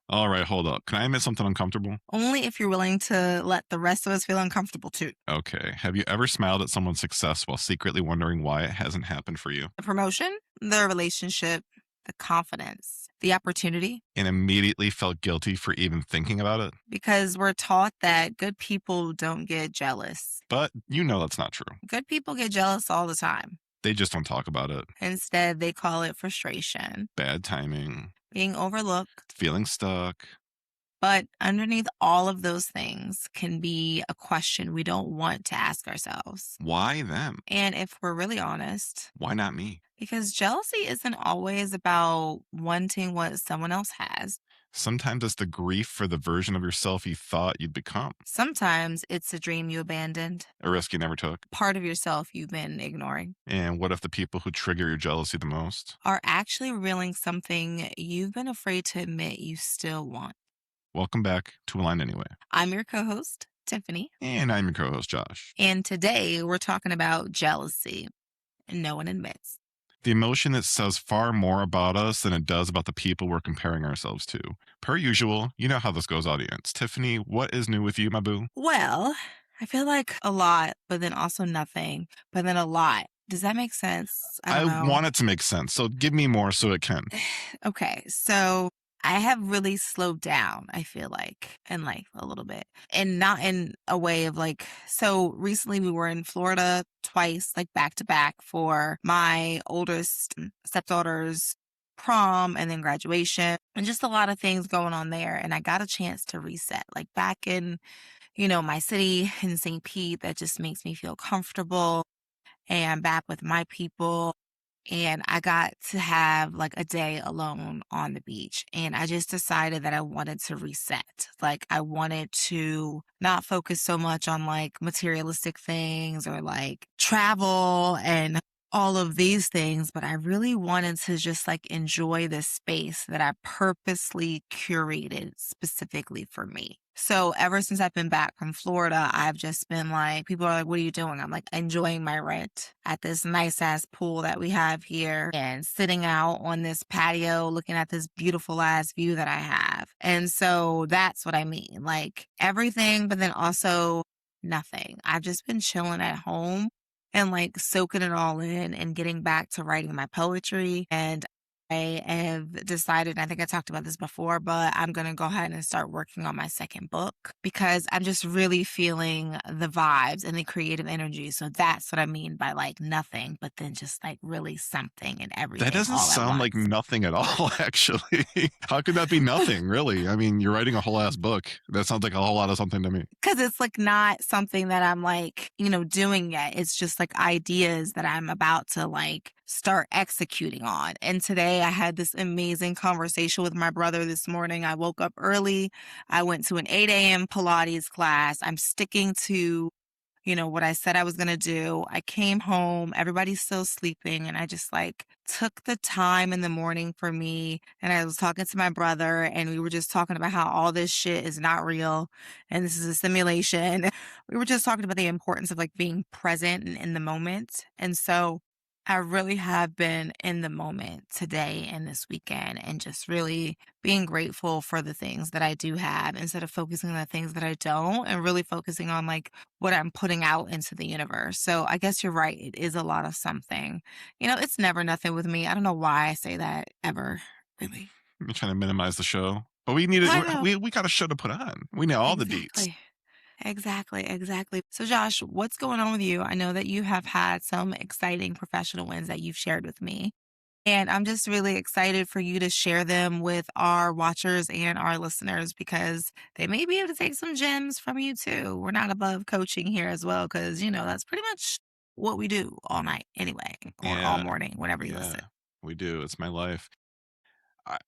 All right, hold up. Can I admit something uncomfortable? Only if you're willing to let the rest of us feel uncomfortable too. Okay. Have you ever smiled at someone's success while secretly wondering why it hasn't happened for you? The promotion, the relationship, the confidence, the opportunity, And immediately felt guilty for even thinking about it? because we're taught that good people don't get jealous. But you know that's not true. Good people get jealous all the time. They just don't talk about it. Instead, they call it frustration, Bad timing, being overlooked. feeling stuck. But underneath all of those things can be a question we don't want to ask ourselves. Why them? And if we're really honest, Why not me? because jealousy isn't always about wanting what someone else has. Sometimes it's the grief for the version of yourself you thought you'd become, Sometimes it's a dream you abandoned, a risk you never took. part of yourself you've been ignoring, And what if the people who trigger your jealousy the most? are actually revealing something you've been afraid to admit you still want. Welcome back to Aligned Anyway. I'm your co host, Tiffany, And I'm your co host, Josh. and today we're talking about jealousy. No one admits. The emotion that says far more about us than it does about the people we're comparing ourselves to. Per usual, you know how this goes, audience. Tiffany, what is new with you, my boo? Well, I feel like a lot, but then also nothing, but then a lot. Does that make sense? I I don't know. want it to make sense, so give me more so it can. Okay, so I have really slowed down, I feel like, in life a little bit. And not in a way of like, so recently we were in Florida twice, like back to back for my oldest stepdaughter's prom and then graduation and just a lot of things going on there. And I got a chance to reset, like back in, my city in St. Pete, that just makes me feel comfortable and back with my people. And I got to have like a day alone on the beach. And I just decided that I wanted to reset. Like, I wanted to not focus so much on like materialistic things or like travel and all of these things, but I really wanted to just like enjoy this space that I purposely curated specifically for me. So ever since I've been back from Florida, I've just been like, people are like, what are you doing? I'm like, enjoying my rent at this nice ass pool that we have here and sitting out on this patio looking at this beautiful ass view that I have. And so that's what I mean. Like everything, but then also nothing. I've just been chilling at home and like soaking it all in and getting back to writing my poetry. And I have decided, I think I talked about this before, but I'm going to go ahead and start working on my second book because I'm just really feeling the vibes and the creative energy. So that's what I mean by like nothing, but then just like really something and That everything doesn't all at sound like once. nothing at all, actually. How could that be nothing, really? I mean, you're writing a whole ass book. That sounds like a whole lot of something to me. Because it's like not something that I'm like, doing yet. It's just like ideas that I'm about to like start executing on. And today I had this amazing conversation with my brother this morning. I woke up early. I went to an 8 a.m. Pilates class. I'm sticking to what I said I was going to do. I came home, everybody's still sleeping, and I just like took the time in the morning for me. And I was talking to my brother, and we were just talking about how all this shit is not real and this is a simulation. We were just talking about the importance of like being present and in the moment. And so I really have been in the moment today and this weekend and just really being grateful for the things that I do have instead of focusing on the things that I don't and really focusing on like what I'm putting out into the universe. So I guess you're right. It is a lot of something. It's never nothing with me. I don't know why I say that ever, really. I'm trying to minimize the show. But we need it. I know. We got a show to put on. We know all the deets. Exactly. Exactly, exactly. So, Josh, what's going on with you? I know that you have had some exciting professional wins that you've shared with me. And I'm just really excited for you to share them with our watchers and our listeners because they may be able to take some gems from you too. We're not above coaching here as well because, that's pretty much what we do all night anyway, or all Yeah, morning, whenever you listen. yeah, we do. It's my life.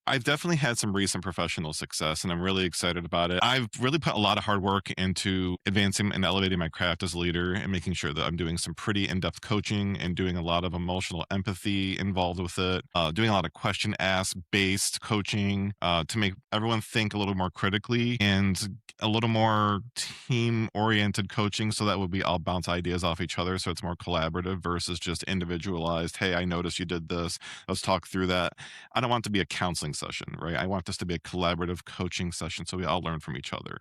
I've definitely had some recent professional success and I'm really excited about it. I've really put a lot of hard work into advancing and elevating my craft as a leader and making sure that I'm doing some pretty in depth coaching and doing a lot of emotional empathy involved with it, doing a lot of question ask based coaching to make everyone think a little more critically and a little more team oriented coaching. So that would be I'll bounce ideas off each other. So it's more collaborative versus just individualized. Hey, I noticed you did this. Let's talk through that. I don't want to be accountable counseling session, right? I want this to be a collaborative coaching session so we all learn from each other.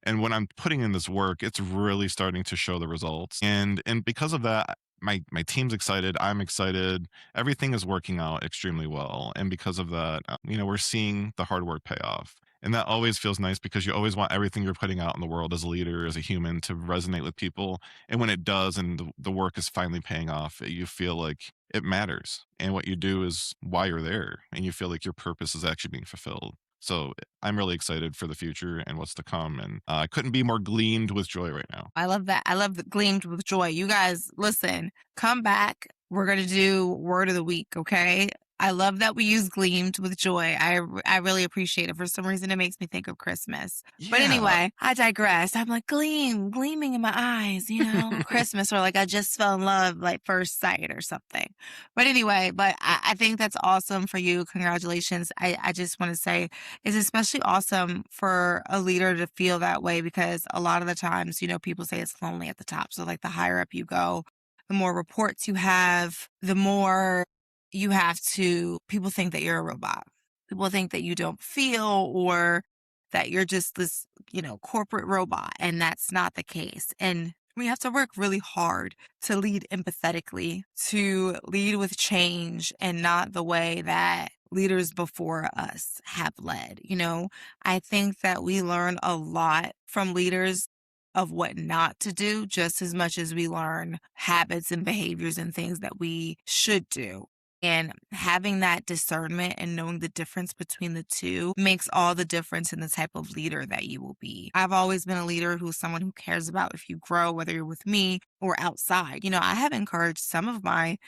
And when I'm putting in this work, it's really starting to show the results. And because of that, my team's excited, I'm excited. Everything is working out extremely well. And because of that, we're seeing the hard work pay off. And that always feels nice because you always want everything you're putting out in the world as a leader, as a human, to resonate with people. And when it does and the work is finally paying off, you feel like it matters. And what you do is why you're there. And you feel like your purpose is actually being fulfilled. So I'm really excited for the future and what's to come. And I couldn't be more gleamed with joy right now. I love that. I love the gleamed with joy. You guys, listen, come back. We're going to do word of the week, okay? I love that we use gleamed with joy. I really appreciate it. For some reason, it makes me think of Christmas. But Yeah. anyway, I digress. I'm like, gleaming in my eyes, Christmas, or like I just fell in love like first sight or something. But anyway, I think that's awesome for you. Congratulations. I just want to say it's especially awesome for a leader to feel that way because a lot of the times, people say it's lonely at the top. So, like, the higher up you go, the more reports you have, the more you have to, people think that you're a robot. People think that you don't feel or that you're just this, corporate robot. And that's not the case. And we have to work really hard to lead empathetically, to lead with change and not the way that leaders before us have led. I think that we learn a lot from leaders of what not to do, just as much as we learn habits and behaviors and things that we should do. And having that discernment and knowing the difference between the two makes all the difference in the type of leader that you will be. I've always been a leader who's someone who cares about if you grow, whether you're with me or outside. I have encouraged some of my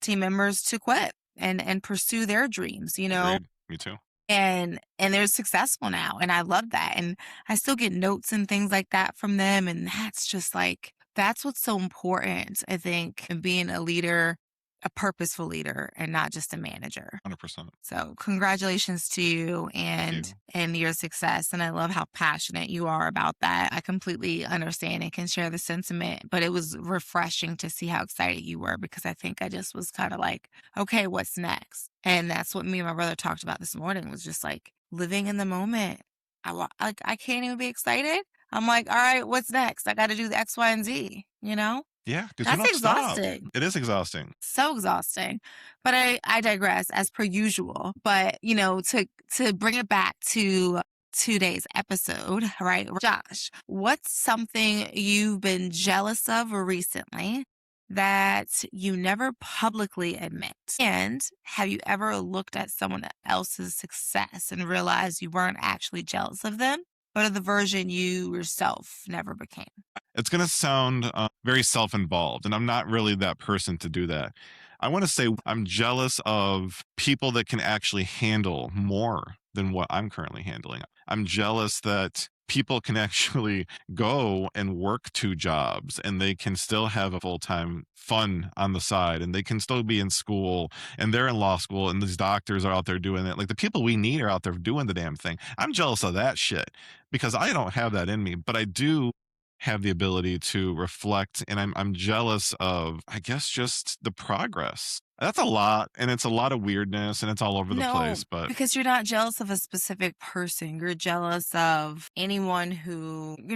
team members to quit and pursue their dreams, Agreed. Me too. and they're successful now. And I love that. And I still get notes and things like that from them. And that's just like, that's what's so important, I think, in being a leader, a purposeful leader and not just a manager. 100%. So congratulations to you Thank and you. your success. And I love how passionate you are about that. I completely understand and can share the sentiment, but it was refreshing to see how excited you were because I think I just was kind of like, okay, what's next? And that's what me and my brother talked about this morning was just like living in the moment. I can't even be excited. I'm like, all right, what's next? I got to do the X, Y, and Z, Yeah, because you That's don't stop. exhausting. It is exhausting. So exhausting. But I digress as per usual. But, to bring it back to today's episode, right? Josh, what's something you've been jealous of recently that you never publicly admit? And have you ever looked at someone else's success and realized you weren't actually jealous of them, but of the version you yourself never became? It's going to sound very self involved, and I'm not really that person to do that. I want to say I'm jealous of people that can actually handle more than what I'm currently handling. I'm jealous that people can actually go and work two jobs and they can still have a full time fun on the side and they can still be in school and they're in law school and these doctors are out there doing it. Like the people we need are out there doing the damn thing. I'm jealous of that shit because I don't have that in me, but I do have the ability to reflect and I'm jealous of I guess just the progress. That's a lot and it's a lot of weirdness and it's all over the No, place, but because you're not jealous of a specific person. You're jealous of you're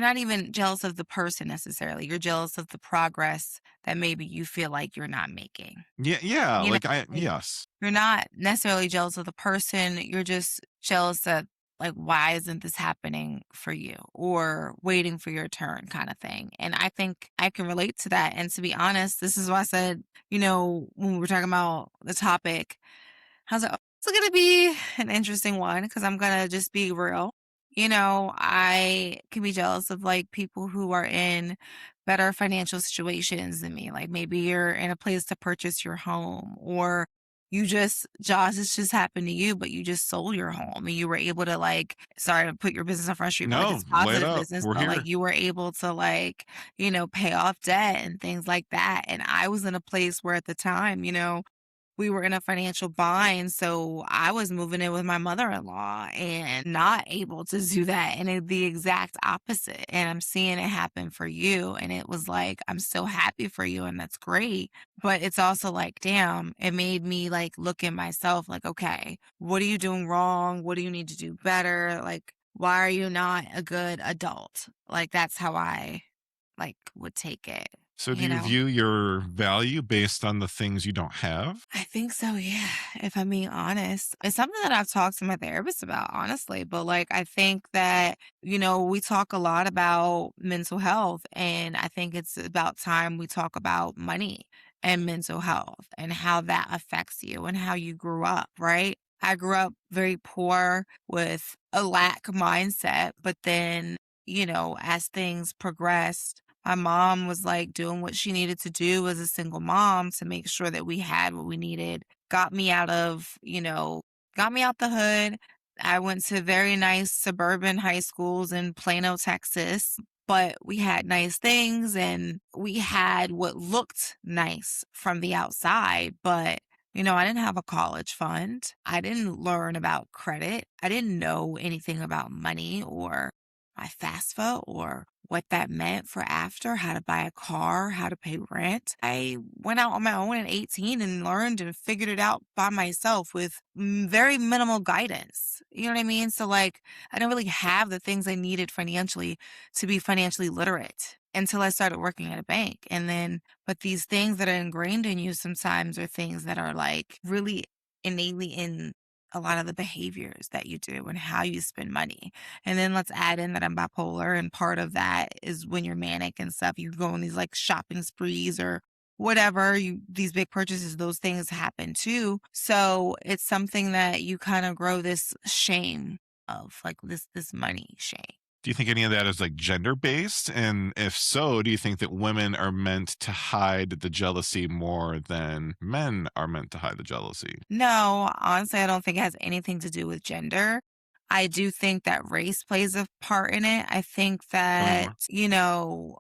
not even jealous of the person necessarily. You're jealous of the progress that maybe you feel like you're not making. yeah, You know, like I like, yes. you're not necessarily jealous of the person. You're just jealous of, like, why isn't this happening for you or waiting for your turn kind of thing. And I think I can relate to that. And to be honest, this is why I said, when we were talking about the topic, I was like, oh, it's going to be an interesting one because I'm going to just be real. I can be jealous of like people who are in better financial situations than me. Like maybe you're in a place to purchase your home or Josh, this just happened to you, but you just sold your home and you were able to like, sorry to put your business on Front Street, but like No, it's lay it positive up. business, We're but like here. you were able to like, pay off debt and things like that. And I was in a place where at the time, we were in a financial bind, so I was moving in with my mother-in-law and not able to do that, and the exact opposite, and I'm seeing it happen for you, and it was like, I'm so happy for you, and that's great, but it's also like, damn, it made me, like, look at myself like, "Okay, what are you doing wrong? What do you need to do better? Like, why are you not a good adult?" Like, that's how I, like, would take it, So do you you know? view your value based on the things you don't have? I think so, yeah, if I'm being honest. It's something that I've talked to my therapist about, honestly, but, like, I think that, we talk a lot about mental health, and I think it's about time we talk about money and mental health and how that affects you and how you grew up, right? I grew up very poor with a lack mindset, but then, as things progressed, my mom was like doing what she needed to do as a single mom to make sure that we had what we needed. Got me out the hood. I went to very nice suburban high schools in Plano, Texas, but we had nice things and we had what looked nice from the outside. But, I didn't have a college fund. I didn't learn about credit. I didn't know anything about money or my FAFSA or what that meant for after, how to buy a car, how to pay rent. I went out on my own at 18 and learned and figured it out by myself with very minimal guidance. You know what I mean? So, like, I didn't really have the things I needed financially to be financially literate until I started working at a bank. And then, but these things that are ingrained in you sometimes are things that are like really innately in a lot of the behaviors that you do and how you spend money. And then let's add in that I'm bipolar, and part of that is when you're manic and stuff, you go on these like shopping sprees or whatever, these big purchases, those things happen too. So it's something that you kind of grow this shame of, like this money shame. Do you think any of that is like gender based? And if so, do you think that women are meant to hide the jealousy more than men are meant to hide the jealousy? No, honestly, I don't think it has anything to do with gender. I do think that race plays a part in it. I think Tell me that, more.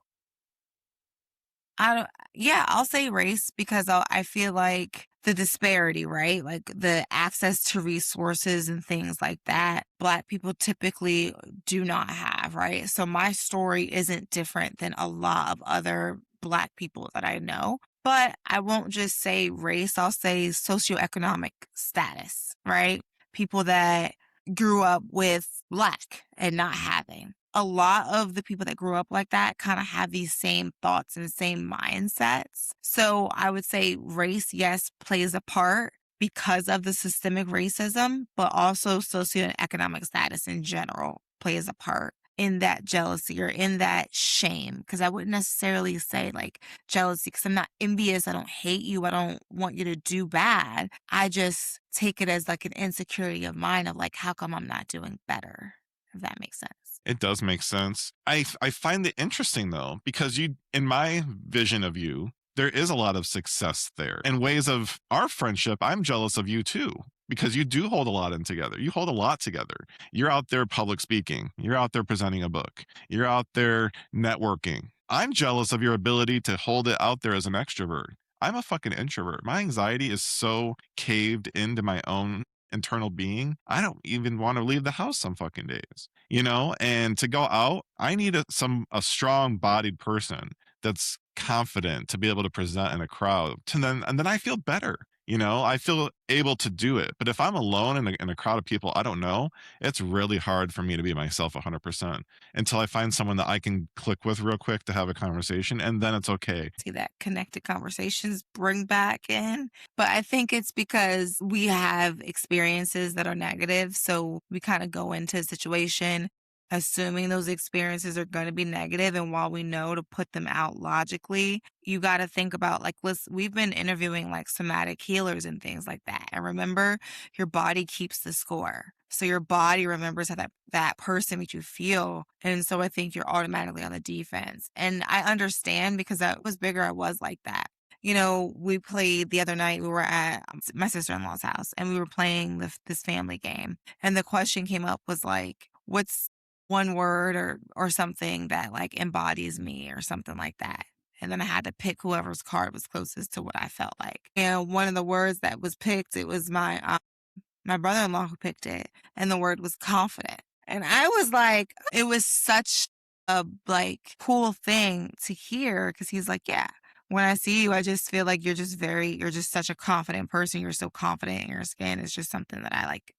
I don't yeah, I'll say race because I feel like the disparity, right? Like the access to resources and things like that, Black people typically do not have, right? So my story isn't different than a lot of other Black people that I know. But I won't just say race, I'll say socioeconomic status, right? People that grew up with lack and not having. A lot of the people that grew up like that kind of have these same thoughts and same mindsets. So I would say race, yes, plays a part because of the systemic racism, but also socioeconomic status in general plays a part in that jealousy or in that shame. Because I wouldn't necessarily say like jealousy, because I'm not envious. I don't hate you. I don't want you to do bad. I just take it as like an insecurity of mine of like, how come I'm not doing better? If that makes sense. It does make sense. I find it interesting though, because you, in my vision of you, there is a lot of success there. In ways of our friendship, I'm jealous of you too, because you do hold a lot in together. You hold a lot together. You're out there public speaking. You're out there presenting a book. You're out there networking. I'm jealous of your ability to hold it out there as an extrovert. I'm a fucking introvert. My anxiety is so caved into my own internal being. I don't even want to leave the house some fucking days, and to go out, I need a strong bodied person that's confident to be able to present in a crowd, and then I feel better. I feel able to do it. But if I'm alone in a crowd of people I don't know, it's really hard for me to be myself 100% until I find someone that I can click with real quick to have a conversation, and then it's okay. See that connected conversations bring back in. But I think it's because we have experiences that are negative. So we kind of go into a situation assuming those experiences are going to be negative. And while we know to put them out logically, you got to think about like, listen, we've been interviewing like somatic healers and things like that. And remember, your body keeps the score. So your body remembers how that person made you feel. And so I think you're automatically on the defense. And I understand because I was bigger, I was like that. We played the other night, we were at my sister-in-law's house and we were playing this family game. And the question came up was like, what's one word or something that like embodies me or something like that. And then I had to pick whoever's card was closest to what I felt like. And one of the words that was picked, it was my brother-in-law who picked it, and the word was confident. And I was like, it was such a like cool thing to hear because he's like, yeah, when I see you, I just feel like you're just such a confident person. You're so confident in your skin. It's just something that I like.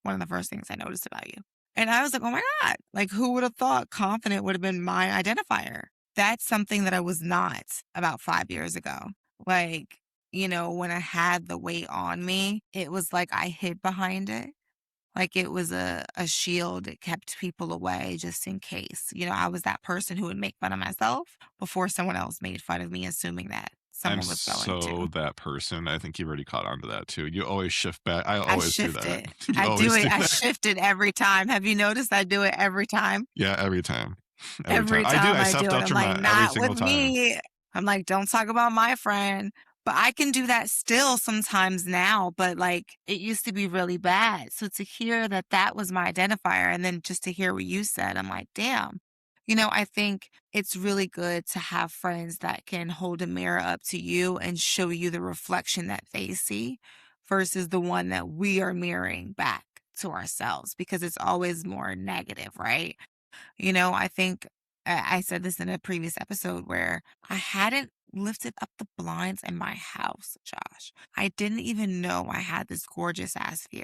One of the first things I noticed about you. And I was like, oh my God, like who would have thought confident would have been my identifier? That's something that I was not about 5 years ago. Like, when I had the weight on me, it was like I hid behind it. Like it was a shield. It kept people away just in case. I was that person who would make fun of myself before someone else made fun of me, assuming that I'm someone was going so to. that person. I think you've already caught on to that too. You always shift back. I I always do shift that. it. You I do always it. do I that. shift it every time. Have you noticed I do it every time? Yeah, every time. Every time. Every I do. time I I do it, I'm like, self-detriment every "Not with single time. me." I'm like, "Don't talk about my friend." But I can do that still sometimes now, but, like, it used to be really bad. So to hear that that was my identifier and then just to hear what you said, I'm like, "Damn." I think it's really good to have friends that can hold a mirror up to you and show you the reflection that they see versus the one that we are mirroring back to ourselves because it's always more negative, right? I think I said this in a previous episode where I hadn't lifted up the blinds in my house, Josh. I didn't even know I had this gorgeous ass view.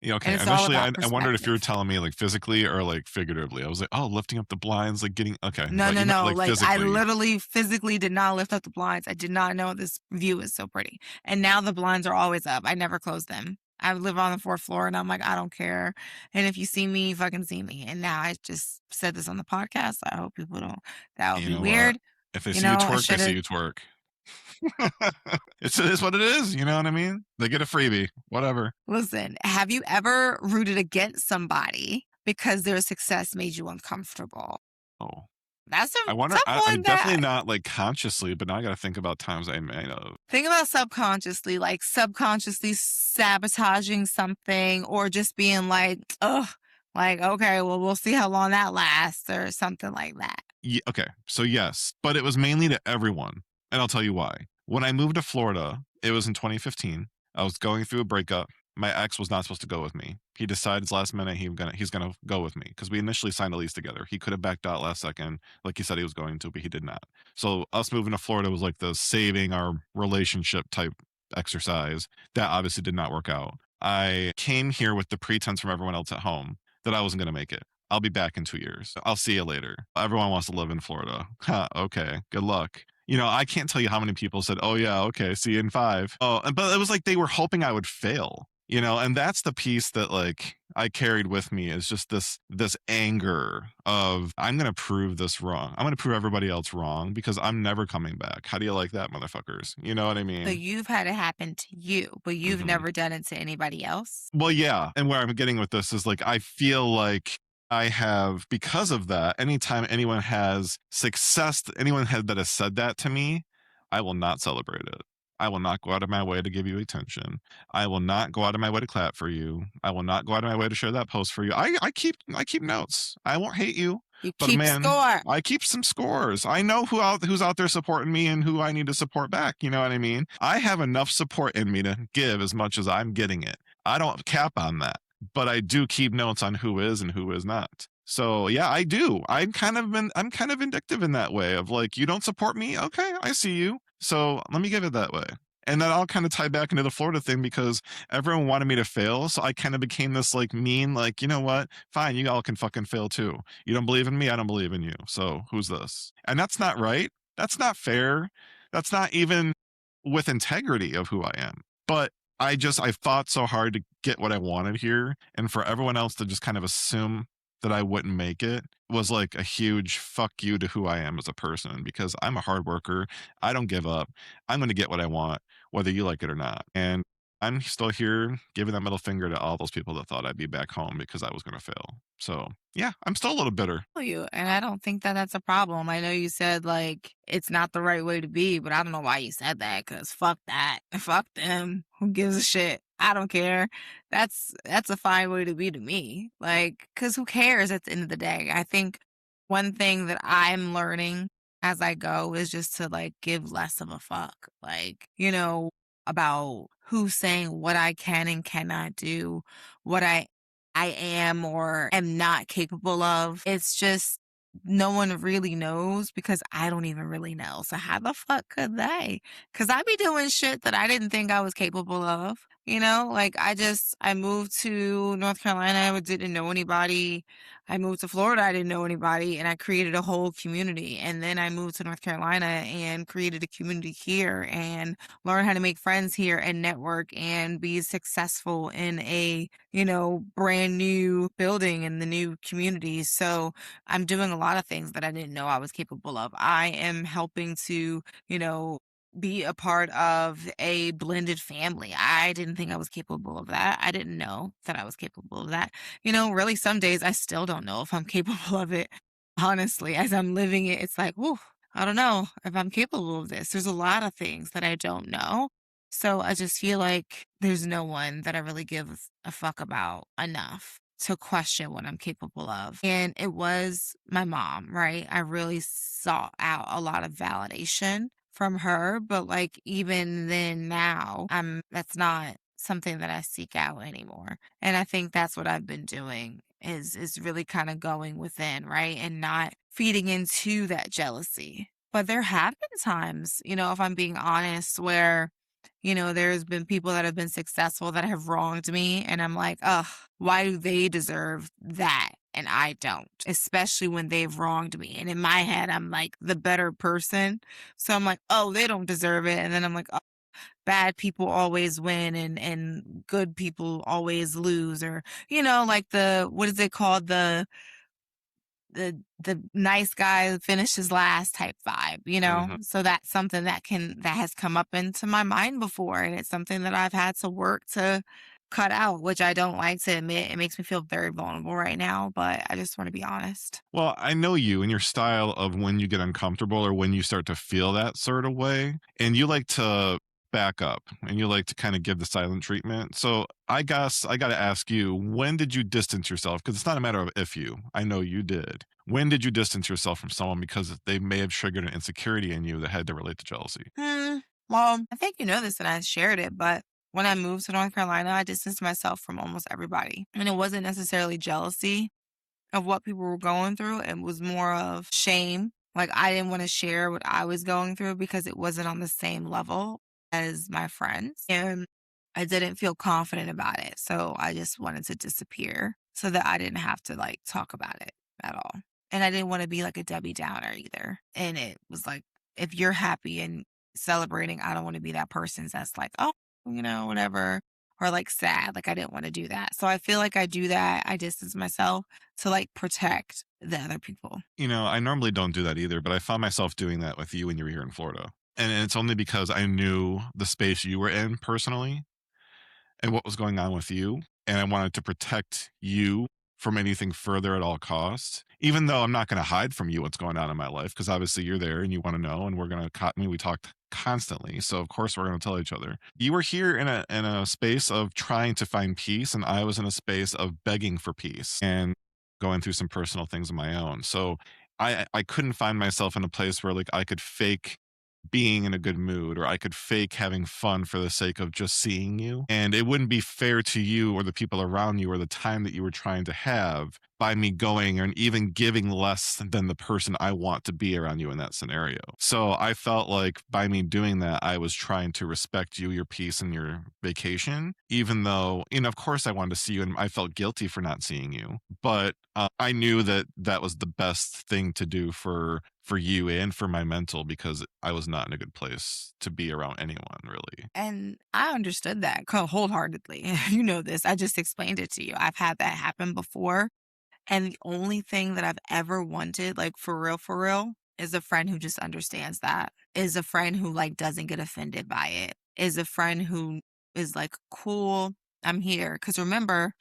Yeah, And okay. it's all Initially, about I wondered if you were perspective. telling me like physically or like figuratively. I was like, oh, lifting up the blinds, like getting okay, No, but no, you meant no. like Like I physically. literally physically did not lift up the blinds. I did not know this view is so pretty. And now the blinds are always up. I never close them. I live on the fourth floor and I'm like, I don't care. And if you see me, you fucking see me. And now I just said this on the podcast. I hope people don't, that would You be know what? weird. If they see you I twerk, they should see have. you twerk. It is what it is. You know what I mean? They get a freebie. Whatever. Listen, have you ever rooted against somebody because their success made you uncomfortable? Oh, That's a I wonder. tough I one definitely that not like consciously, but now I got to think about times I may have. think about subconsciously, like subconsciously sabotaging something or just being like, oh, like, okay, well, we'll see how long that lasts or something like that. Okay, so yes, but it was mainly to everyone, and I'll tell you why. When I moved to Florida, it was in 2015. I was going through a breakup. My ex was not supposed to go with me. He decides last minute he's gonna go with me because we initially signed a lease together. He could have backed out last second, like he said he was going to, but he did not. So us moving to Florida was like the saving our relationship type exercise. That obviously did not work out. I came here with the pretense from everyone else at home that I wasn't gonna make it. I'll be back in 2 years. I'll see you later. Everyone wants to live in Florida. Huh, okay. Good luck. I can't tell you how many people said, "Oh yeah, okay, see you in 5." Oh, but it was like they were hoping I would fail. And that's the piece that like I carried with me is just this anger of I'm gonna prove this wrong. I'm gonna prove everybody else wrong because I'm never coming back. How do you like that, motherfuckers? You know what I So mean? you've had it happen to you, but you've hmm never done it to anybody else. Well, yeah. And where I'm getting with this is like, I feel like I have, because of that, anytime anyone has success, that has said that to me, I will not celebrate it. I will not go out of my way to give you attention. I will not go out of my way to clap for you. I will not go out of my way to share that post for you. I keep notes. I won't hate you, You but keep man, score. I keep some scores. I know who's out there supporting me and who I need to support back. You know what I mean? I have enough support in me to give as much as I'm getting it. I don't cap on that, but I do keep notes on who is and who is not. So yeah, I do. I'm kind of vindictive in that way of like, you don't support me? Okay, I see you. So let me give it that way. And that all kind of tie back into the Florida thing because everyone wanted me to fail. So I kind of became this like mean, like, you know what? Fine, you all can fucking fail too. You don't believe in me, I don't believe in you. So who's this? And that's not right. That's not fair. That's not even with integrity of who I am. But I fought so hard to get what I wanted here. And for everyone else to just kind of assume that I wouldn't make it was like a huge fuck you to who I am as a person because I'm a hard worker. I don't give up. I'm going to get what I want, whether you like it or not. And I'm still here giving that middle finger to all those people that thought I'd be back home because I was going to fail. So yeah, I'm still a little bitter. You and I don't think that that's a problem. I know you said like it's not the right way to be, but I don't know why you said that because fuck that. Fuck them. Who gives a shit? I don't care. That's a fine way to be to me. Like, because who cares at the end of the day? I think one thing that I'm learning as I go is just to like give less of a fuck. Like, about who's saying what I can and cannot do, what I am or am not capable of. It's just no one really knows because I don't even really know. So how the fuck could they? Cause I be doing shit that I didn't think I was capable of. Like I moved to North Carolina. I didn't know anybody. I moved to Florida. I didn't know anybody and I created a whole community. And then I moved to North Carolina and created a community here and learn how to make friends here and network and be successful in a, brand new building in the new community. So I'm doing a lot of things that I didn't know I was capable of. I am helping to, be a part of a blended family. I didn't think I was capable of that. I didn't know that I was capable of that. Really, some days I still don't know if I'm capable of it. Honestly, as I'm living it, it's like, whew, I don't know if I'm capable of this. There's a lot of things that I don't know. So I just feel like there's no one that I really give a fuck about enough to question what I'm capable of. And it was my mom, right? I really sought out a lot of validation from her, but like even then now, that's not something that I seek out anymore. And I think that's what I've been doing is really kind of going within, right? And not feeding into that jealousy. But there have been times, if I'm being honest, where there's been people that have been successful that have wronged me. And I'm like, ugh, why do they deserve that? And I don't, especially when they've wronged me. And in my head, I'm like the better person. So I'm like, oh, they don't deserve it. And then I'm like, oh, bad people always win and good people always lose. Or, like what is it called? The nice guy finishes last type vibe, Mhm. So that's something that has come up into my mind before, and it's something that I've had to work to cut out, which I don't like to admit. It makes me feel very vulnerable right now, but I just want to be honest. Well, I know you and your style of when you get uncomfortable or when you start to feel that sort of way, and you like to back up and you like to kind of give the silent treatment. So I guess I got to ask you, when did you distance yourself? Because it's not a matter of if you, I know you did. When did you distance yourself from someone because they may have triggered an insecurity in you that had to relate to jealousy? Hmm. Well, I think you know this and I shared it, but when I moved to North Carolina, I distanced myself from almost everybody. And it wasn't necessarily jealousy of what people were going through. It was more of shame. Like I didn't want to share what I was going through because it wasn't on the same level as my friends. And I didn't feel confident about it. So I just wanted to disappear so that I didn't have to like talk about it at all. And I didn't want to be like a Debbie Downer either. And it was like, if you're happy and celebrating, I don't want to be that person that's like, oh, whatever. Or like sad. Like I didn't want to do that. So I feel like I do that. I distance myself to like protect the other people. I normally don't do that either, but I found myself doing that with you when you were here in Florida. And it's only because I knew the space you were in personally and what was going on with you. And I wanted to protect you from anything further at all costs, even though I'm not going to hide from you what's going on in my life, because obviously you're there and you want to know. And we're going to, I mean, we talked constantly. So of course we're going to tell each other. You were here in a space of trying to find peace. And I was in a space of begging for peace and going through some personal things of my own. So I couldn't find myself in a place where like I could fake being in a good mood or I could fake having fun for the sake of just seeing you. And it wouldn't be fair to you or the people around you or the time that you were trying to have by me going and even giving less than the person I want to be around you in that scenario. So I felt like by me doing that, I was trying to respect you, your peace, and your vacation, even though, of course I wanted to see you and I felt guilty for not seeing you. But I knew that that was the best thing to do for you and for my mental because I was not in a good place to be around anyone really. And I understood that wholeheartedly. You know this. I just explained it to you. I've had that happen before. And the only thing that I've ever wanted, like for real, is a friend who just understands that, is a friend who like doesn't get offended by it, is a friend who is like, cool, I'm here. Cause remember,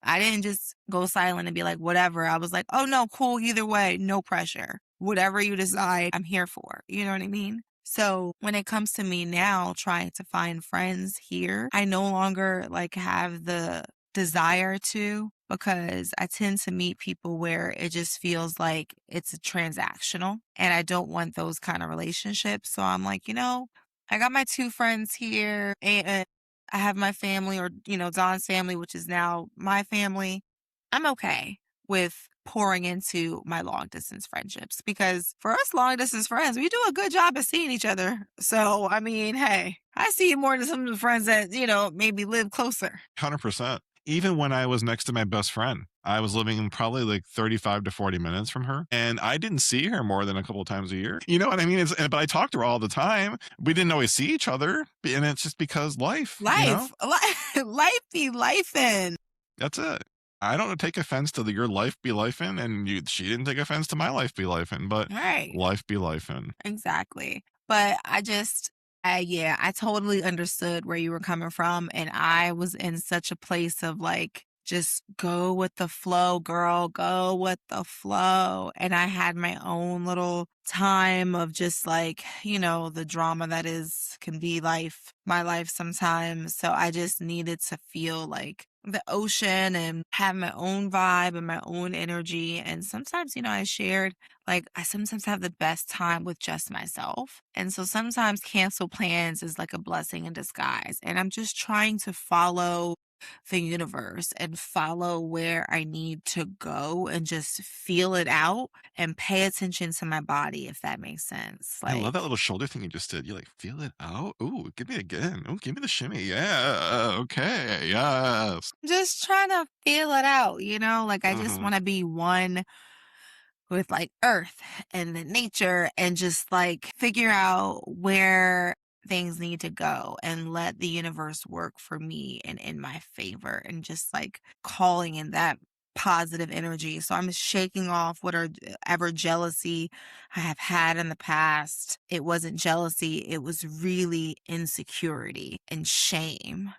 I didn't just go silent and be like, whatever. I was like, oh no, cool, either way, no pressure. Whatever you decide, I'm here for. You know what I mean? So when it comes to me now trying to find friends here, I no longer like have the desire to because I tend to meet people where it just feels like it's a transactional and I don't want those kind of relationships. So I'm like, I got my two friends here and I have my family or, Don's family, which is now my family. I'm okay with pouring into my long distance friendships because for us long distance friends, we do a good job of seeing each other. So, I mean, hey, I see you more than some of the friends that, maybe live closer. 100%. Even when I was next to my best friend, I was living in probably like 35 to 40 minutes from her, and I didn't see her more than a couple of times a year. You know what I mean? But I talked to her all the time. We didn't always see each other, and it's just because life. Life be life in. That's it. I don't take offense to your life be life in, and she didn't take offense to my life be life in, but Right. life be life in. Exactly. But yeah, I totally understood where you were coming from. And I was in such a place of like, just go with the flow, girl, go with the flow. And I had my own little time of just like, the drama that can be my life sometimes. So I just needed to feel like the ocean and have my own vibe and my own energy. And sometimes, I shared like, I sometimes have the best time with just myself. And so sometimes cancel plans is like a blessing in disguise. And I'm just trying to follow the universe and follow where I need to go and just feel it out and pay attention to my body, if that makes sense. I love that Like, little shoulder thing you just did. You like feel it out. Ooh, give me again. Ooh, give me the shimmy. Yeah. Okay. Yes. just trying to feel it out, like I just Mhm. want to be one with like earth and the nature and just like figure out where things need to go and let the universe work for me and in my favor and just like calling in that positive energy. So I'm shaking off whatever jealousy I have had in the past. It wasn't jealousy, it was really insecurity and shame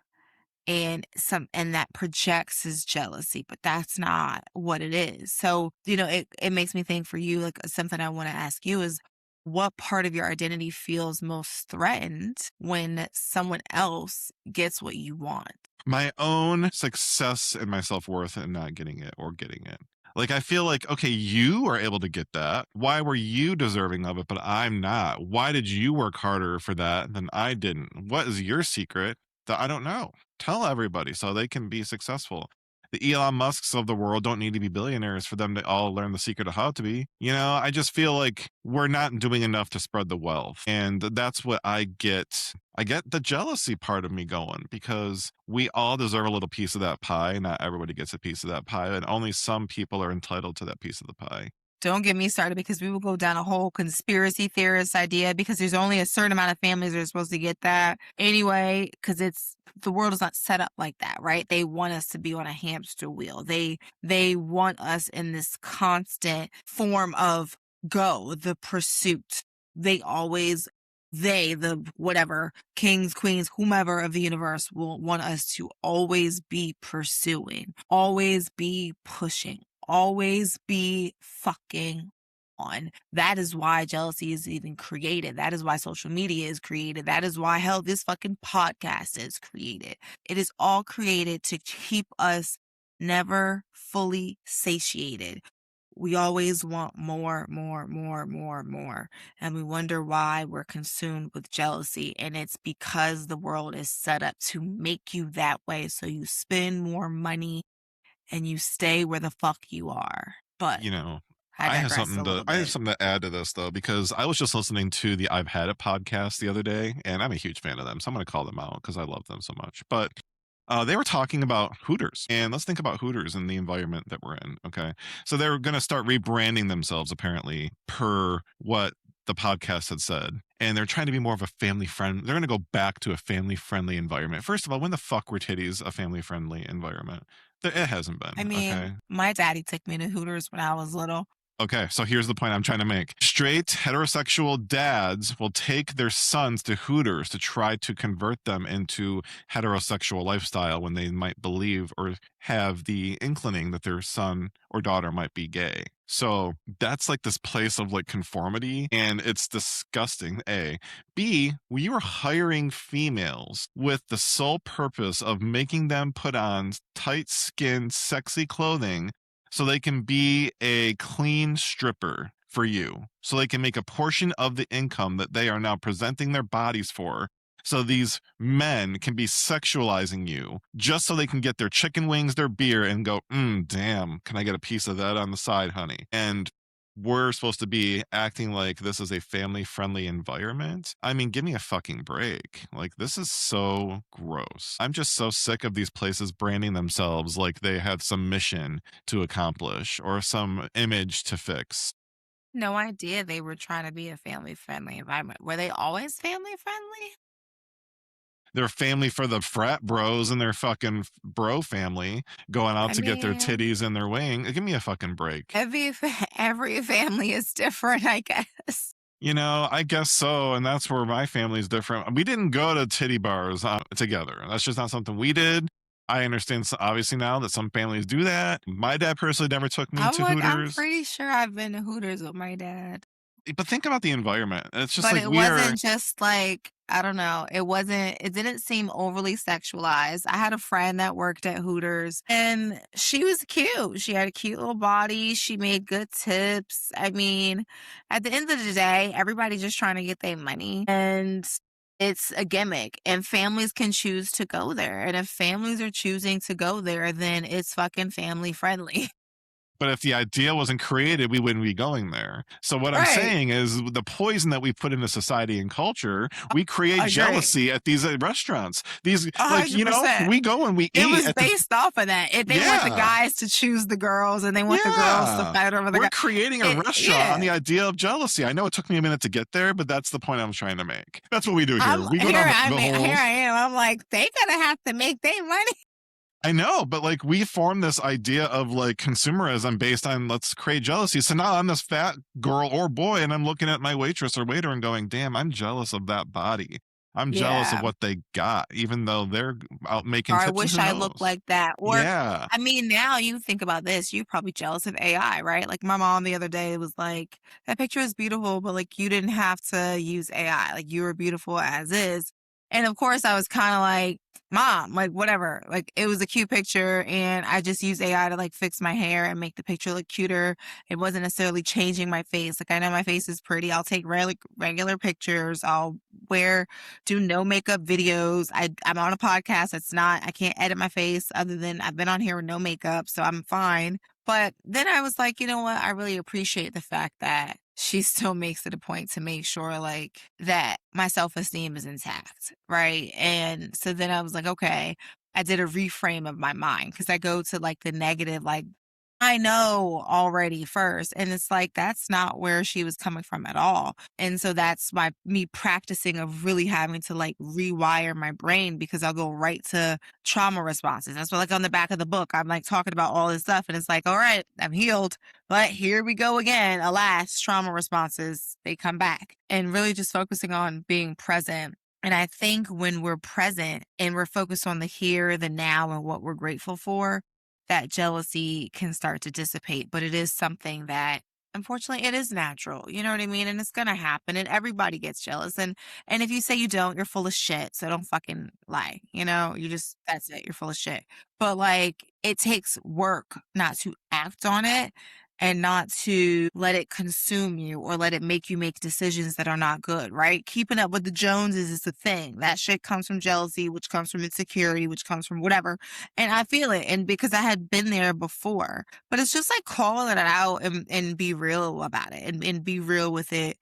and that projects as jealousy, but that's not what it is. So, it makes me think for you, like something I want to ask you is what part of your identity feels most threatened when someone else gets what you want? My own success and my self-worth and not getting it or getting it. Like, I feel like, okay, you are able to get that. Why were you deserving of it, but I'm not? Why did you work harder for that than I didn't? What is your secret that I don't know? Tell everybody so they can be successful. The Elon Musks of the world don't need to be billionaires for them to all learn the secret of how to be. I just feel like we're not doing enough to spread the wealth. And that's what I get. I get the jealousy part of me going because we all deserve a little piece of that pie. Not everybody gets a piece of that pie, and only some people are entitled to that piece of the pie. Don't get me started because we will go down a whole conspiracy theorist idea because there's only a certain amount of families that are supposed to get that anyway, because the world is not set up like that, right? They want us to be on a hamster wheel. They want us in this constant form of the pursuit. They always the whatever kings, queens, whomever of the universe will want us to always be pursuing, always be pushing, always be fucking on. That is why jealousy is even created. That is why social media is created. That is why, hell, this fucking podcast is created. It is all created to keep us never fully satiated. We always want more, more, more, more, more. And we wonder why we're consumed with jealousy. And it's because the world is set up to make you that way. So you spend more money and you stay where the fuck you are. But you know, I digressed a little I have bit. something to add to this though, because I was just listening to the I've Had It podcast the other day, and I'm a huge fan of them, so I'm going to call them out because I love them so much. But they were talking about Hooters, and let's think about Hooters and the environment that we're in. Okay, so they're going to start rebranding themselves apparently per what the podcast had said, and they're trying to be more of a family friend. They're going to go back to a family friendly environment. First of all, when the fuck were titties a family friendly environment? It hasn't I been. mean, Okay, my daddy took me to Hooters when I was little. Okay, so here's the point I'm trying to make. Straight heterosexual dads will take their sons to Hooters to try to convert them into heterosexual lifestyle when they might believe or have the inclining that their son or daughter might be gay. So that's like this place of like conformity, and it's disgusting. A. B, we were hiring females with the sole purpose of making them put on tight skinned, sexy clothing so they can be a clean stripper for you. So they can make a portion of the income that they are now presenting their bodies for. So these men can be sexualizing you just so they can get their chicken wings, their beer, and go, damn, can I get a piece of that on the side, honey? And we're supposed to be acting like this is a family friendly environment. I mean, give me a fucking break. Like, this is so gross. I'm just so sick of these places branding themselves like they have some mission to accomplish or some image to fix. No idea they were trying to be a family-friendly environment. Were they always family-friendly? They're family for the frat bros and their fucking bro family going out I to get their mean, titties and their wing. Give me a fucking break. every family is different, I guess. I guess so, and that's where my family's different. We didn't go to titty bars together. That's just not something we did. I understand, obviously, now that some families do that. My dad personally never took me I'm to like, I'm Hooters, pretty sure I've been to Hooters with my dad. but think about the environment. It's just But like it we are. wasn't just like, I don't know, it didn't seem overly sexualized. I had a friend that worked at Hooters and she was cute. She had a cute little body. She made good tips. I mean, at the end of the day, everybody's just trying to get their money and it's a gimmick and families can choose to go there. And if families are choosing to go there, then it's fucking family friendly. But if the idea wasn't created, we wouldn't be going there. So what I'm Right. saying is the poison that we put into society and culture, we create I agree. jealousy at these restaurants. These, like, 100%. we go and we It eat was at the, based off of that. If they want the yeah, guys to choose the girls and they want the girls to yeah. fight over the We're guy creating a restaurant on yeah. the idea of jealousy. I know it took me a minute to get there, but that's the point I was trying to make. That's what we do here. I'm We go here down I rabbit mean, here holes. I am. I'm like, they gonna have to make their money. I know, but like we form this idea of like consumerism based on let's create jealousy. So now I'm this fat girl or boy, and I'm looking at my waitress or waiter and going, damn, I'm jealous of that body. I'm jealous of Yeah. what they got, even though they're out Or making I tips and wish who I looked knows? like that. Or Yeah. I mean, now you think about this, you're probably jealous of AI, right? Like my mom the other day was like, that picture is beautiful, but like you didn't have to use AI. Like you were beautiful as is. And of course I was kind of like, mom, like whatever. Like it was a cute picture and I just used AI to like fix my hair and make the picture look cuter. It wasn't necessarily changing my face. Like I know my face is pretty. I'll take regular pictures. I'll wear do no makeup videos. I'm on a podcast. I can't edit my face other than I've been on here with no makeup, so I'm fine. But then I was like, you know what? I really appreciate the fact that she still makes it a point to make sure like that my self-esteem is intact, right? And so then I was like, okay, I did a reframe of my mind because I go to like the negative, like I know already first. And it's like, that's not where she was coming from at all. And so that's me practicing of really having to like rewire my brain because I'll go right to trauma responses. That's what like on the back of the book, I'm like talking about all this stuff. And it's like, all right, I'm healed. But here we go again. Alas, trauma responses, they come back. And really just focusing on being present. And I think when we're present and we're focused on the here, the now, and what we're grateful for, that jealousy can start to dissipate, but it is something that unfortunately it is natural. You know what I mean? And it's gonna happen and everybody gets jealous. And if you say you don't, you're full of shit. So don't fucking lie. You know, you just that's it, you're full of shit. But like it takes work not to act on it and not to let it consume you or let it make you make decisions that are not good, right? Keeping up with the Joneses is a thing. That shit comes from jealousy, which comes from insecurity, which comes from whatever. And I feel it. And because I had been there before, but it's just like calling it out and be real about it and be real with it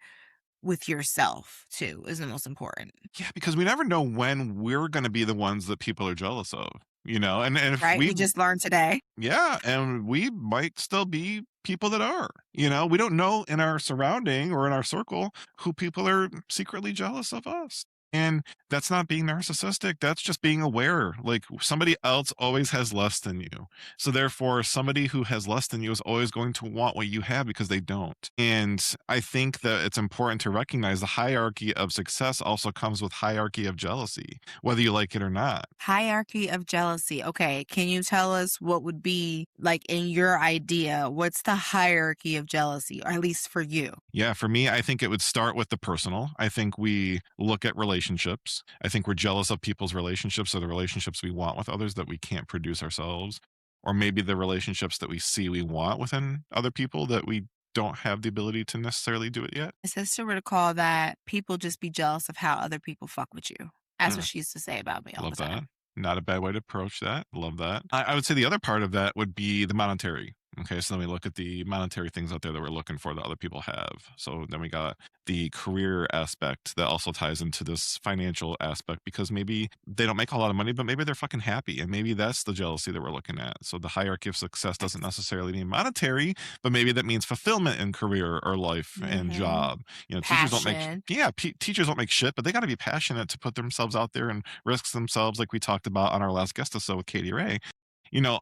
with yourself too is the most important, Yeah, because we never know when we're going to be the ones that people are jealous of, and if right? we, We just learned today. yeah, and we might still be people that are, we don't know in our surrounding or in our circle who people are secretly jealous of us. And that's not being narcissistic. That's just being aware. Like somebody else always has less than you. So therefore, somebody who has less than you is always going to want what you have because they don't. And I think that it's important to recognize the hierarchy of success also comes with hierarchy of jealousy, whether you like it or not. Hierarchy of jealousy. Okay, can you tell us what would be like in your idea? What's the hierarchy of jealousy, or at least for you? Yeah, for me, I think it would start with the personal. I think we look at relationships. I think we're jealous of people's relationships or the relationships we want with others that we can't produce ourselves, or maybe the relationships that we see we want within other people that we don't have the ability to necessarily do it yet. My sister would call that people just be jealous of how other people fuck with you. That's what Uh, she used to say about me all the Love that. time. Not a bad way to approach that. Love that. I would say the other part of that would be the monetary. Okay, so then we look at the monetary things out there that we're looking for that other people have. So then we got the career aspect that also ties into this financial aspect because maybe they don't make a lot of money, but maybe they're fucking happy. And maybe that's the jealousy that we're looking at. So the hierarchy of success doesn't necessarily mean monetary, but maybe that means fulfillment in career or life and Mhm. job. Teachers don't make, Passion. yeah, teachers don't make shit, but they got to be passionate to put themselves out there and risk themselves, like we talked about on our last guest episode with Katie Ray.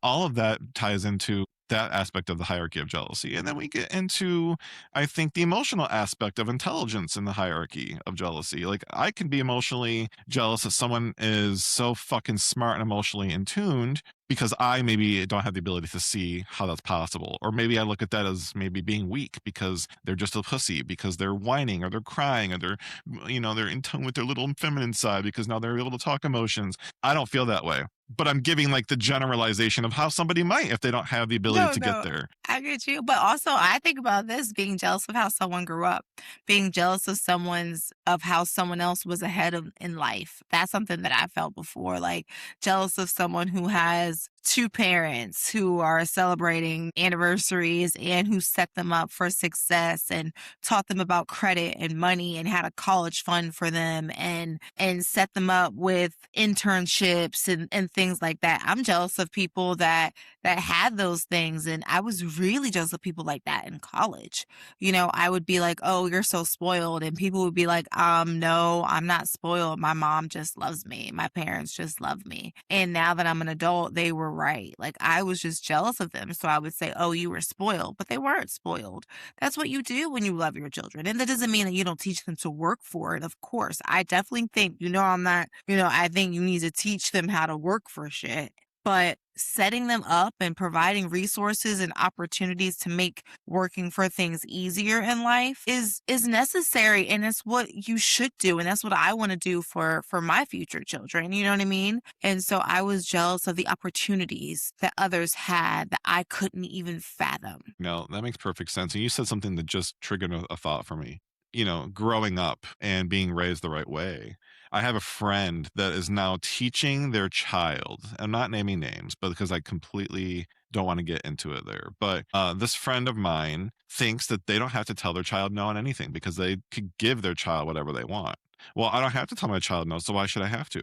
All of that ties into that aspect of the hierarchy of jealousy. And then we get into, I think, the emotional aspect of intelligence in the hierarchy of jealousy. Like, I can be emotionally jealous that someone is so fucking smart and emotionally in tuned because I maybe don't have the ability to see how that's possible. Or maybe I look at that as maybe being weak because they're just a pussy, because they're whining or they're crying or they're in tune with their little feminine side because now they're able to talk emotions. I don't feel that way, but I'm giving like the generalization of how somebody might if they don't have the ability No, to get no, there. I get you. But also, I think about this being jealous of how someone grew up, being jealous of of how someone else was ahead of in life. That's something that I felt before, like jealous of someone who has two parents who are celebrating anniversaries and who set them up for success and taught them about credit and money and had a college fund for them and set them up with internships and things like that. I'm jealous of people that had those things. And I was really jealous of people like that in college. I would be like, oh, you're so spoiled. And people would be like, no, I'm not spoiled. My mom just loves me. My parents just love me. And now that I'm an adult, they were right. Like I was just jealous of them. So I would say, oh, you were spoiled, but they weren't spoiled. That's what you do when you love your children. And that doesn't mean that you don't teach them to work for it. Of course, I definitely think, I'm not, I think you need to teach them how to work for shit, but setting them up and providing resources and opportunities to make working for things easier in life is necessary, and it's what you should do, and that's what I want to do for my future children, you know what I mean? And so I was jealous of the opportunities that others had that I couldn't even fathom. No, that makes perfect sense. And you said something that just triggered a thought for me. Growing up and being raised the right way. I have a friend that is now teaching their child. I'm not naming names, but because I completely don't want to get into it there. But this friend of mine thinks that they don't have to tell their child no on anything because they could give their child whatever they want. Well, I don't have to tell my child no, so why should I have to?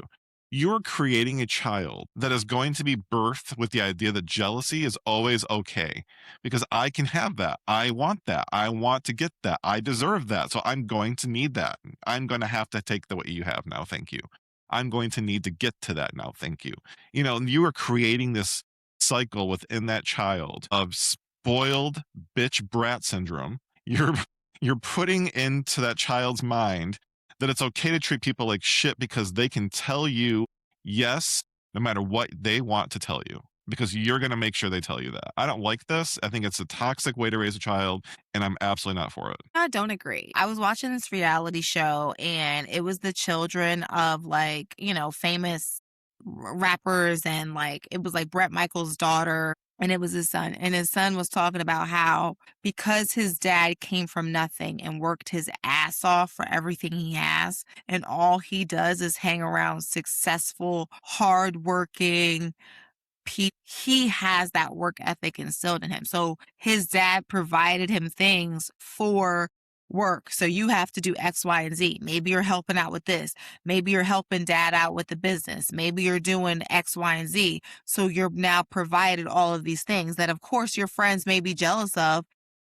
You're creating a child that is going to be birthed with the idea that jealousy is always okay because I can have that. I want that. I want to get that. I deserve that. So I'm going to need that. I'm going to have to take the what you have now. Thank you. I'm going to need to get to that now. Thank you. You are creating this cycle within that child of spoiled bitch brat syndrome. You're you're putting into that child's mind that it's okay to treat people like shit because they can tell you yes no matter what they want to tell you because you're going to make sure they tell you that. I don't like this. I think it's a toxic way to raise a child and I'm absolutely not for it. I don't agree. I was watching this reality show and it was the children of like, famous rappers, and like it was like Brett Michaels' daughter and it was his son. And his son was talking about how because his dad came from nothing and worked his ass off for everything he has, and all he does is hang around successful, hardworking, he has that work ethic instilled in him. So his dad provided him things for work. So you have to do X, Y, and Z. Maybe you're helping out with this. Maybe you're helping dad out with the business. Maybe you're doing X, Y, and Z. So you're now provided all of these things that, of course, your friends may be jealous of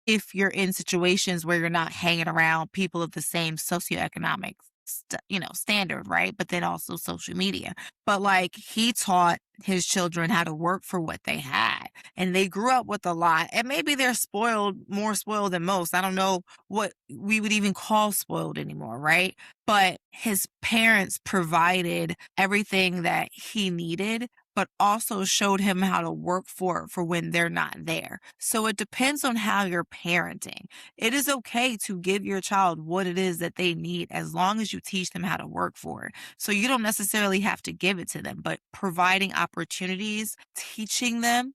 if you're in situations where you're not hanging around people of the same socioeconomic standard, right? But then also social media. But like he taught his children how to work for what they had, and they grew up with a lot. And maybe they're spoiled, more spoiled than most. I don't know what we would even call spoiled anymore, right? But his parents provided everything that he needed, but also showed him how to work for when they're not there. So it depends on how you're parenting. It is okay to give your child what it is that they need as long as you teach them how to work for it. So you don't necessarily have to give it to them, but providing opportunities, teaching them,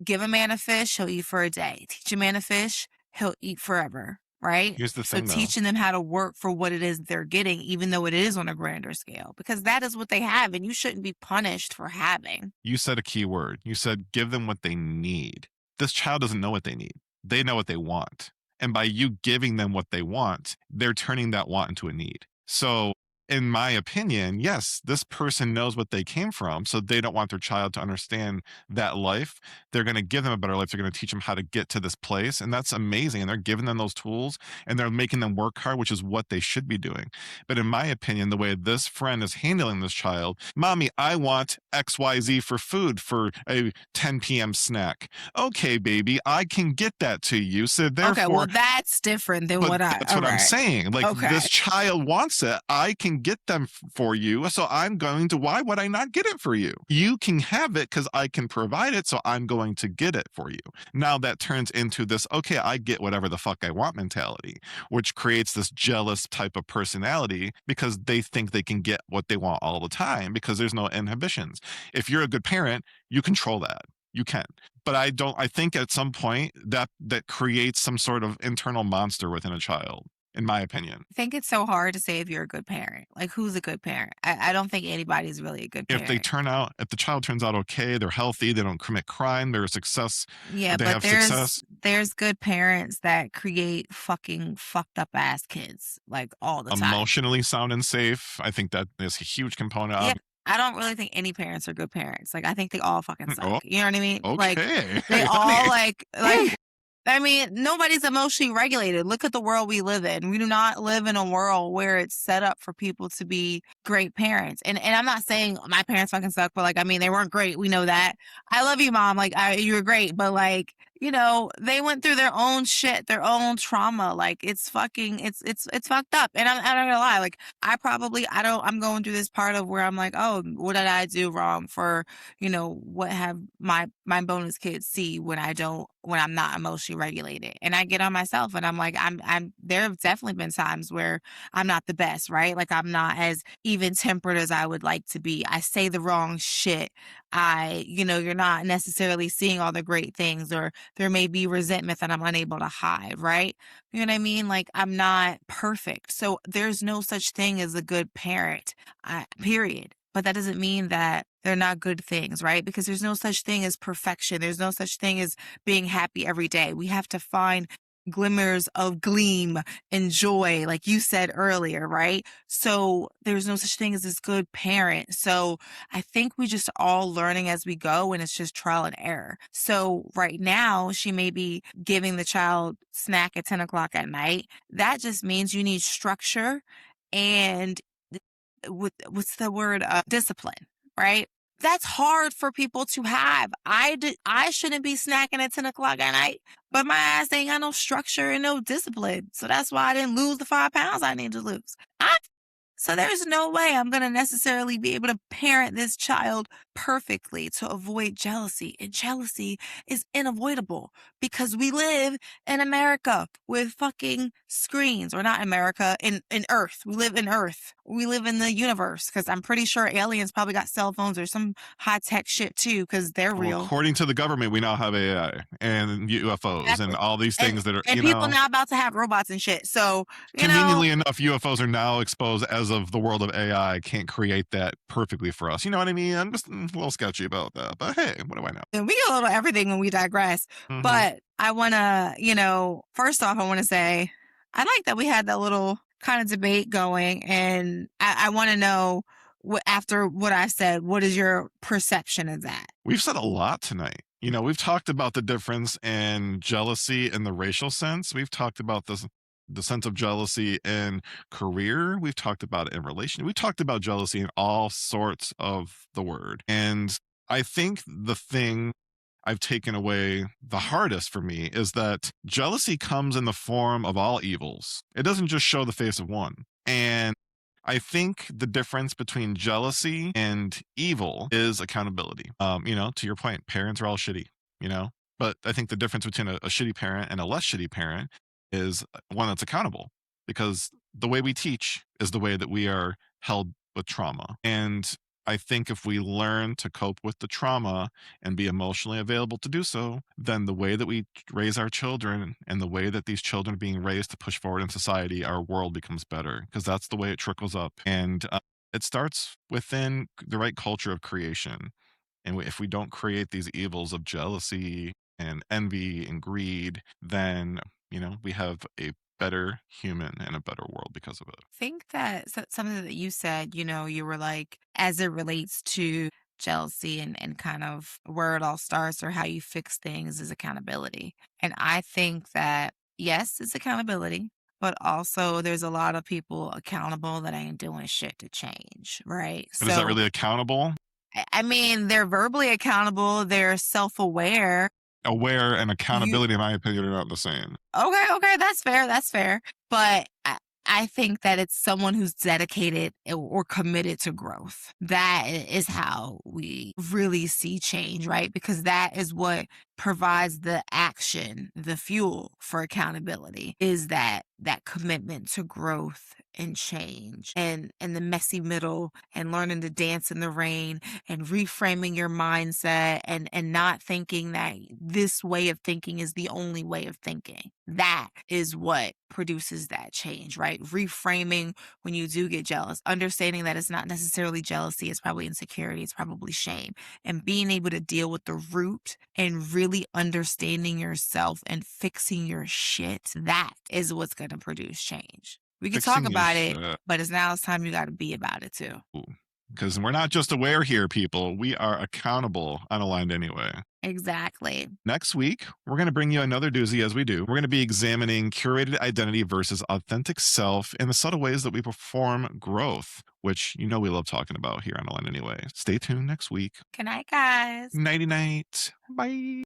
give a man a fish, he'll eat for a day. Teach a man a fish, he'll eat forever. Right? Here's the So thing though. teaching them how to work for what it is they're getting, even though it is on a grander scale, because that is what they have, and you shouldn't be punished for having. You said a key word. You said give them what they need. This child doesn't know what they need. They know what they want. And by you giving them what they want, they're turning that want into a need. So, in my opinion, yes, this person knows what they came from. So they don't want their child to understand that life. They're going to give them a better life. They're going to teach them how to get to this place. And that's amazing. And they're giving them those tools and they're making them work hard, which is what they should be doing. But in my opinion, the way this friend is handling this child, mommy, I want XYZ for food for a 10 p.m. snack. Okay, baby, I can get that to you. So Okay, well, therefore, that's different than but what I that's all what I'm right. saying. Like Okay. this child wants it. I can get them for you. So I'm going to, why would I not get it for you? You can have it because I can provide it. So I'm going to get it for you. Now that turns into this, okay, I get whatever the fuck I want mentality, which creates this jealous type of personality because they think they can get what they want all the time because there's no inhibitions. If you're a good parent, you control that. You can. But I think at some point that creates some sort of internal monster within a child, in my opinion. I think it's so hard to say if you're a good parent. Like, who's a good parent? I don't think anybody's really a good parent. If the child turns out okay, they're healthy, they don't commit crime, they're a success, Yeah, they but have there's success, there's good parents that create fucking fucked up ass kids like all the time. emotionally sound and safe. I think that is a huge component Yeah, of. I don't really think any parents are good parents. Like, I think they all fucking suck. Oh, You know what I mean? Like, okay. they Hey, all honey. like I mean, nobody's emotionally regulated. Look at the world we live in. We do not live in a world where it's set up for people to be great parents. And I'm not saying my parents fucking suck, but like I mean, they weren't great. We know that. I love you, mom. Like you were great, but like they went through their own shit, their own trauma. Like it's fucked up. And I'm not gonna lie. Like I'm going through this part of where I'm like, oh, what did I do wrong for what have my bonus kids see when I'm not emotionally regulated. And I get on myself and I'm like, I'm there have definitely been times where I'm not the best, right? Like I'm not as even tempered as I would like to be. I say the wrong shit. You're not necessarily seeing all the great things, or there may be resentment that I'm unable to hide, right? You know what I mean? Like I'm not perfect. So there's no such thing as a good parent, period. But that doesn't mean that they're not good things, right? Because there's no such thing as perfection. There's no such thing as being happy every day. We have to find glimmers of gleam and joy, like you said earlier, right? So there's no such thing as this good parent. So I think we just all learning as we go, and it's just trial and error. So right now, she may be giving the child snack at 10 o'clock at night. That just means you need structure and what's the word? Discipline, right? That's hard for people to have. I shouldn't be snacking at 10 o'clock at night, but my ass ain't got no structure and no discipline. So that's why I didn't lose the 5 pounds I need to lose. So there's no way I'm going to necessarily be able to parent this child perfectly to avoid jealousy. And jealousy is unavoidable because we live in America with fucking screens, or not America, in Earth. We live in Earth. We live in the universe because I'm pretty sure aliens probably got cell phones or some high tech shit too because they're Well, real. according to the government, we now have AI and UFOs and Exactly. all these And, things that are, and people now about to have robots and shit. So, conveniently enough, UFOs are now exposed as of the world of AI can't create that perfectly for us. You know what I mean? I'm just a little sketchy about that. But hey, what do I know? and we get a little everything when we digress. Hmm. But I want to, first off, I want to say I like that we had that little kind of debate going. And I want to know after what I said, what is your perception of that? We've said a lot tonight. We've talked about the difference in jealousy in the racial sense. We've talked about this. the sense of jealousy in career. We've talked about it in relation. We talked about jealousy in all sorts of the word. And I think the thing I've taken away the hardest for me is that jealousy comes in the form of all evils. It doesn't just show the face of one. And I think the difference between jealousy and evil is accountability. To your point, parents are all shitty, you know, but I think the difference between a shitty parent and a less shitty parent is one that's accountable, because the way we teach is the way that we are held with trauma. And I think if we learn to cope with the trauma and be emotionally available to do so, then the way that we raise our children and the way that these children are being raised to push forward in society, our world becomes better, because that's the way it trickles up. And it starts within the right culture of creation. And if we don't create these evils of jealousy and envy and greed, then, we have a better human and a better world because of it. Think that something that you said, you were like, as it relates to jealousy and kind of where it all starts or how you fix things is accountability. And I think that, yes, it's accountability, but also there's a lot of people accountable that ain't doing shit to change, right? But is that So, really accountable? I mean, they're verbally accountable, they're self aware. Aware and You accountability, in my opinion, are not the same. Okay, okay, that's fair, that's fair. But I think that it's someone who's dedicated or committed to growth. That is how we really see change, right? Because that is what provides the action, the fuel for accountability is that commitment to growth and change and the messy middle and learning to dance in the rain and reframing your mindset and not thinking that this way of thinking is the only way of thinking. That is what produces that change, right? Reframing when you do get jealous, understanding that it's not necessarily jealousy, it's probably insecurity, it's probably shame, and being able to deal with the root and really understanding yourself and fixing your shit. That is what's going to produce change. We could talk Fixing your about it, shit. but it's time you got to be about it too. Because we're not just aware here, people. We are accountable, unaligned anyway. Exactly. Next week, we're going to bring you another doozy as we do. We're going to be examining curated identity versus authentic self and the subtle ways that we perform growth, which we love talking about here on Unaligned Anyway. Stay tuned next week. Good night, guys. Nighty night. Bye.